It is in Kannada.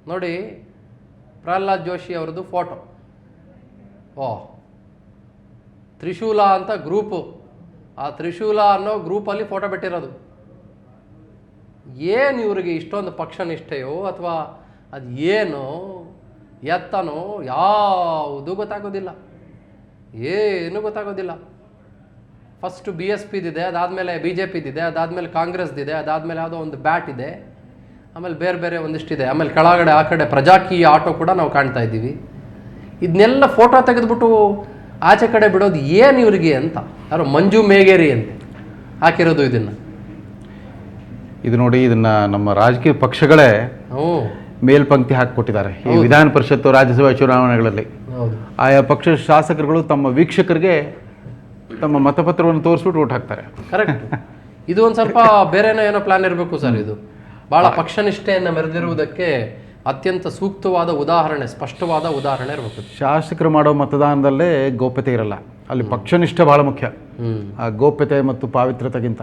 ನೋಡಿ, ಪ್ರಹ್ಲಾದ್ ಜೋಶಿ ಅವ್ರದ್ದು ಫೋಟೋ. ತ್ರಿಶೂಲ ಅಂತ ಗ್ರೂಪು, ಆ ತ್ರಿಶೂಲ ಅನ್ನೋ ಗ್ರೂಪಲ್ಲಿ ಫೋಟೋ ಬಿಟ್ಟಿರೋದು. ಏನು ಇವ್ರಿಗೆ ಇಷ್ಟೊಂದು ಪಕ್ಷ ನಿಷ್ಠೆಯೋ ಅಥವಾ ಅದು ಏನು ಎತ್ತನೋ ಯಾವುದೂ ಗೊತ್ತಾಗೋದಿಲ್ಲ, ಏನೂ ಗೊತ್ತಾಗೋದಿಲ್ಲ. ಫಸ್ಟು BSPದಿದೆ, ಅದಾದಮೇಲೆ BJPದಿದೆ, ಅದಾದಮೇಲೆ ಕಾಂಗ್ರೆಸ್ದಿದೆ, ಅದಾದಮೇಲೆ ಯಾವುದೋ ಒಂದು ಬ್ಯಾಟ್ ಇದೆ, ಆಮೇಲೆ ಬೇರೆ ಬೇರೆ ಒಂದಿಷ್ಟಿದೆ, ಆಮೇಲೆ ಕೆಳಗಡೆ ಆ ಕಡೆ ಪ್ರಜಾಕೀಯ ಆಟೋ ಕೂಡ ನಾವು ಕಾಣ್ತಾ ಇದ್ದೀವಿ. ಇದನ್ನೆಲ್ಲ ಫೋಟೋ ತೆಗೆದುಬಿಟ್ಟು ಆಚೆ ಕಡೆ ಬಿಡೋದು ಏನು ಇವರಿಗೆ ಅಂತ. ಯಾರೋ ಮಂಜು ಮೇಗೇರಿ ಅಂತ ಹಾಕಿರೋದು ಇದನ್ನು. ಇದು ನೋಡಿ, ಇದನ್ನು ನಮ್ಮ ರಾಜಕೀಯ ಪಕ್ಷಗಳೇ ಮೇಲ್ಪಂಕ್ತಿ ಹಾಕಿಕೊಟ್ಟಿದ್ದಾರೆ ಈ ವಿಧಾನ ಪರಿಷತ್ತು ರಾಜ್ಯಸಭಾ ಚುನಾವಣೆಗಳಲ್ಲಿ. ಆಯಾ ಪಕ್ಷ ಶಾಸಕರುಗಳು ತಮ್ಮ ವೀಕ್ಷಕರಿಗೆ ತಮ್ಮ ಮತಪತ್ರವನ್ನು ತೋರಿಸ್ಬಿಟ್ಟು ಓಟ್ ಹಾಕ್ತಾರೆ. ಕರೆಕ್ಟ್. ಇದು ಒಂದು ಸ್ವಲ್ಪ ಬೇರೆನೋ ಏನೋ ಪ್ಲಾನ್ ಇರಬೇಕು ಸರ್. ಇದು ಭಾಳ ಪಕ್ಷನಿಷ್ಠೆಯನ್ನು ಮೆರೆದಿರುವುದಕ್ಕೆ ಅತ್ಯಂತ ಸೂಕ್ತವಾದ ಉದಾಹರಣೆ, ಸ್ಪಷ್ಟವಾದ ಉದಾಹರಣೆ ಇರಬೇಕು. ಶಾಸಕರು ಮಾಡೋ ಮತದಾನದಲ್ಲೇ ಗೌಪ್ಯತೆ ಇರಲ್ಲ, ಅಲ್ಲಿ ಪಕ್ಷನಿಷ್ಠೆ ಭಾಳ ಮುಖ್ಯ, ಆ ಗೌಪ್ಯತೆ ಮತ್ತು ಪಾವಿತ್ರ್ಯತೆಗಿಂತ.